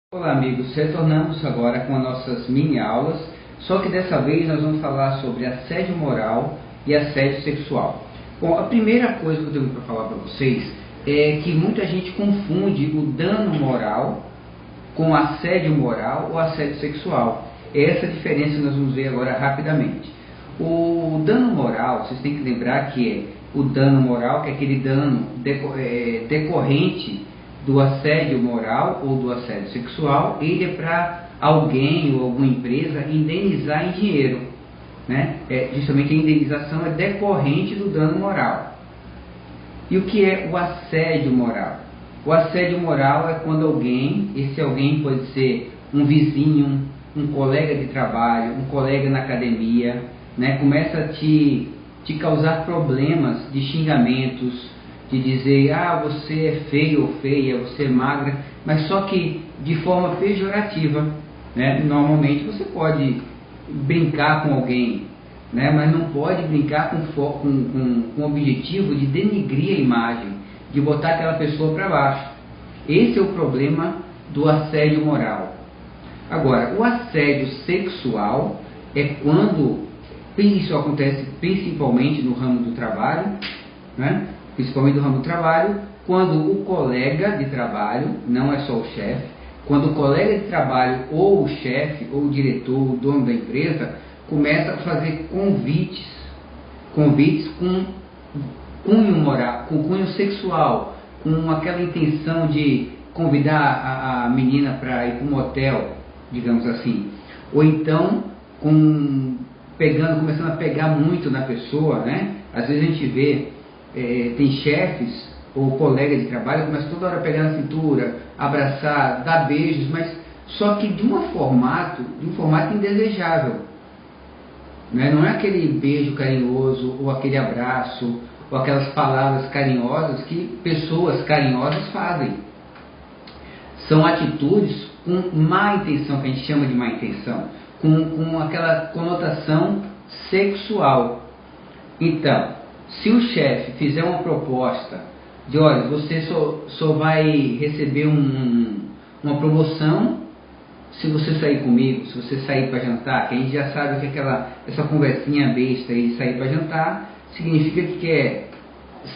Olá amigos, retornamos agora com as nossas mini aulas, só que dessa vez nós vamos falar sobre assédio moral e assédio sexual. Bom, a primeira coisa que eu tenho para falar para vocês é que muita gente confunde o dano moral com assédio moral ou assédio sexual. É essa diferença que nós vamos ver agora rapidamente. O dano moral, vocês têm que lembrar que é o dano moral, que é aquele dano decorrente do assédio moral ou do assédio sexual. Ele é para alguém ou alguma empresa indenizar em dinheiro, né? Justamente a indenização é decorrente do dano moral. E o que é o assédio moral? O assédio moral é quando alguém, esse alguém pode ser um vizinho, um colega de trabalho, um colega na academia, né? Começa a te causar problemas de xingamentos, de dizer, você é feio ou feia, você é magra, mas só que de forma pejorativa, né? Normalmente você pode brincar com alguém, né? Mas não pode brincar com o objetivo de denigrir a imagem, de botar aquela pessoa para baixo. Esse é o problema do assédio moral. Agora, o assédio sexual é quando isso acontece principalmente no ramo do trabalho, né? Principalmente no ramo do trabalho, quando o colega de trabalho, não é só o chefe, quando o colega de trabalho ou o chefe, ou o diretor, o dono da empresa, começa a fazer convites com cunho moral, com cunho sexual, com aquela intenção de convidar a menina para ir para um motel, digamos assim, ou então começando a pegar muito na pessoa, né? Às vezes a gente vê, tem chefes ou colegas de trabalho que começam toda hora a pegar na cintura, abraçar, dar beijos, mas só que de um formato indesejável, né? Não é aquele beijo carinhoso ou aquele abraço ou aquelas palavras carinhosas que pessoas carinhosas fazem. São atitudes com má intenção, que a gente chama de má intenção, com aquela conotação sexual. Então, se o chefe fizer uma proposta de, olha, você só vai receber uma promoção se você sair comigo, se você sair para jantar, que a gente já sabe que essa conversinha besta aí de sair para jantar significa que quer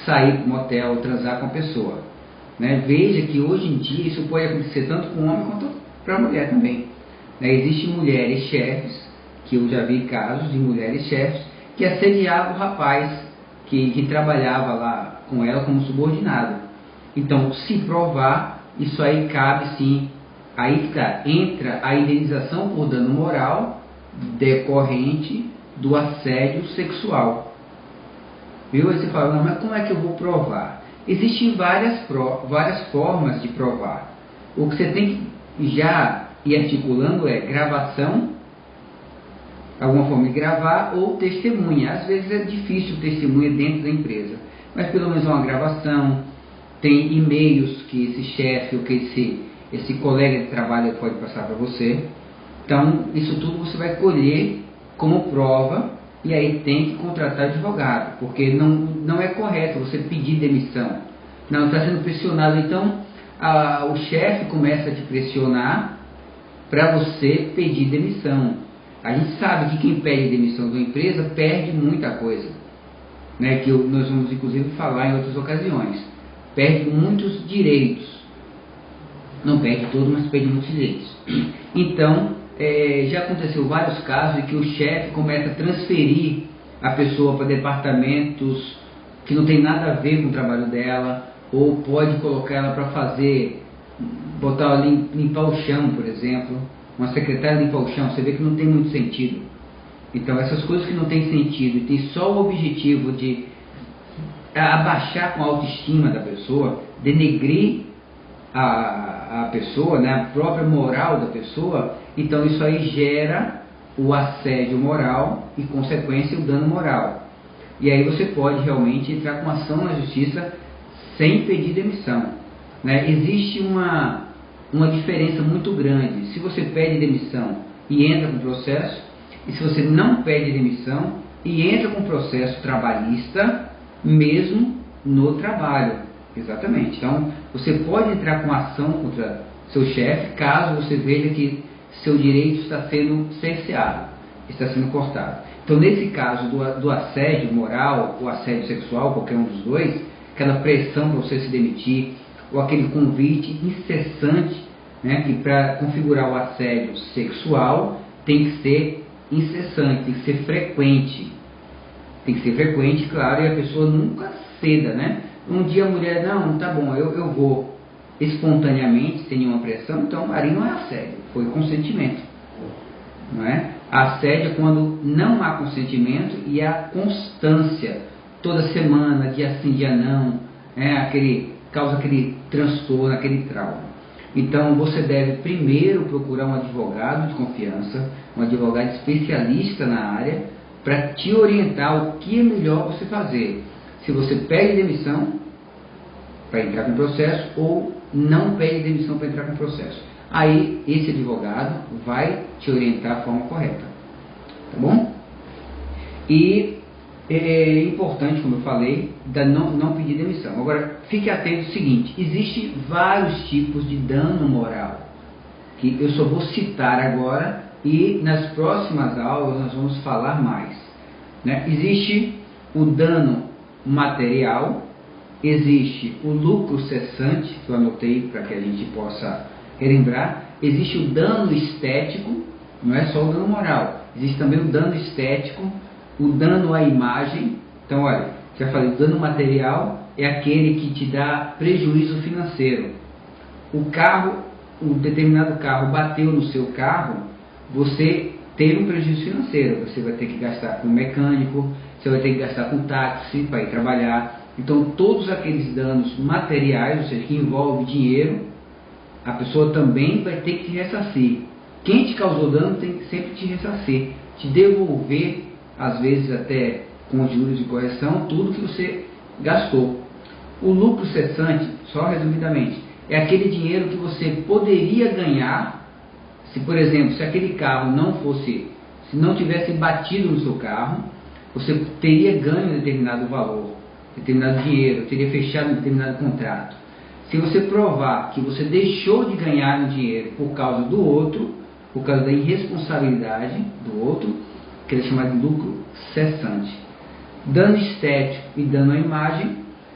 sair para um motel, transar com a pessoa, né? Veja que hoje em dia isso pode acontecer tanto com o homem quanto para a mulher também, né? Existem mulheres chefes, que eu já vi casos de mulheres chefes que assediavam o rapaz que trabalhava lá com ela como subordinado. Então, se provar, isso aí cabe sim, aí que tá, entra a indenização por dano moral decorrente do assédio sexual. Viu? Aí você fala, não, mas como é que eu vou provar? Existem várias formas de provar. O que você tem que já ir articulando é gravação, alguma forma de gravar, ou testemunha. Às vezes é difícil testemunha dentro da empresa, mas pelo menos uma gravação. Tem e-mails que esse chefe ou que esse colega de trabalho pode passar para você. Então, isso tudo você vai colher como prova, e aí tem que contratar advogado, porque não é correto você pedir demissão. Não, está sendo pressionado. Então, o chefe começa a te pressionar para você pedir demissão. A gente sabe que quem pede demissão de uma empresa perde muita coisa, né? Que nós vamos inclusive falar em outras ocasiões. Perde muitos direitos. Não perde todos, mas perde muitos direitos. Então, já aconteceu vários casos em que o chefe começa a transferir a pessoa para departamentos que não tem nada a ver com o trabalho dela, ou pode colocar ela para botar ela limpar o chão, por exemplo. Uma secretária limpar o chão, você vê que não tem muito sentido. Então, essas coisas que não tem sentido e tem só o objetivo de abaixar com a autoestima da pessoa, denegrir a pessoa, né, a própria moral da pessoa, então isso aí gera o assédio moral e, consequência, o dano moral. E aí você pode realmente entrar com ação na justiça sem pedir demissão, né? Existe uma diferença muito grande se você pede demissão e entra com processo, e se você não pede demissão e entra com processo trabalhista, mesmo no trabalho. Exatamente. Então, você pode entrar com ação contra seu chefe, caso você veja que seu direito está sendo cerceado, está sendo cortado. Então, nesse caso do assédio moral ou assédio sexual, qualquer um dos dois, aquela pressão para você se demitir, ou aquele convite incessante, né, que para configurar o assédio sexual tem que ser incessante, tem que ser frequente. Tem que ser frequente, claro, e a pessoa nunca ceda, né? Um dia a mulher, não, tá bom, eu vou espontaneamente, sem nenhuma pressão, então ali não é assédio, foi consentimento. Não é? Assédio é quando não há consentimento e há constância, toda semana, dia sim, dia não, causa aquele transtorno, aquele trauma. Então você deve primeiro procurar um advogado de confiança, um advogado especialista na área, para te orientar o que é melhor você fazer. Se você pede demissão para entrar com o processo ou não pede demissão para entrar com o processo. Aí esse advogado vai te orientar da forma correta. Tá bom? E é importante, como eu falei, não pedir demissão. Agora, fique atento ao seguinte, existem vários tipos de dano moral, que eu só vou citar agora e nas próximas aulas nós vamos falar mais. Né? Existe o dano material, existe o lucro cessante, que eu anotei para que a gente possa relembrar, existe o dano estético, não é só o dano moral, existe também o dano estético, o dano à imagem. Então, olha, já falei, o dano material é aquele que te dá prejuízo financeiro. Um determinado carro bateu no seu carro, você tem um prejuízo financeiro, você vai ter que gastar com mecânico, você vai ter que gastar com táxi para ir trabalhar. Então, todos aqueles danos materiais, ou seja, que envolvem dinheiro, a pessoa também vai ter que te ressarcir. Quem te causou dano tem que sempre te ressarcir, te devolver, às vezes até com juros de correção, tudo que você gastou. O lucro cessante, só resumidamente, é aquele dinheiro que você poderia ganhar se, por exemplo, se aquele carro se não tivesse batido no seu carro, você teria ganho determinado valor, determinado dinheiro, teria fechado um determinado contrato. Se você provar que você deixou de ganhar um dinheiro por causa do outro, por causa da irresponsabilidade do outro, que ele é chamado de lucro cessante. Dano estético e dano à imagem,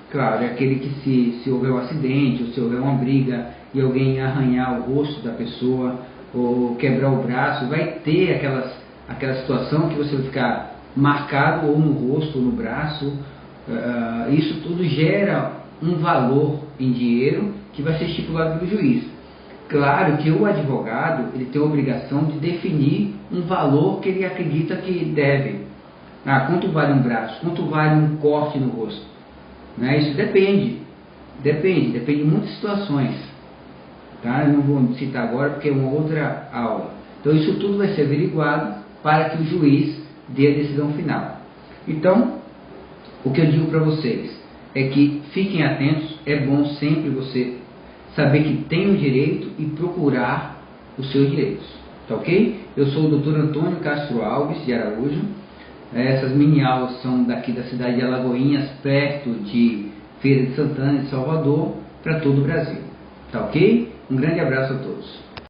claro, é aquele que se houver um acidente, ou se houver uma briga e alguém arranhar o rosto da pessoa, ou quebrar o braço, vai ter aquela situação que você vai ficar marcado ou no rosto ou no braço. Isso tudo gera um valor em dinheiro que vai ser estipulado pelo juiz. Claro que o advogado ele tem a obrigação de definir um valor que ele acredita que deve. Quanto vale um braço? Quanto vale um corte no rosto? Né? Isso depende de muitas situações. Tá? Eu não vou citar agora porque é uma outra aula. Então isso tudo vai ser averiguado para que o juiz dê a decisão final. Então, o que eu digo para vocês é que fiquem atentos, é bom sempre você saber que tem o direito e procurar os seus direitos. Tá ok? Eu sou o Dr. Antônio Castro Alves de Araújo. Essas mini aulas são daqui da cidade de Alagoinhas, perto de Feira de Santana, de Salvador, para todo o Brasil. Tá ok? Um grande abraço a todos.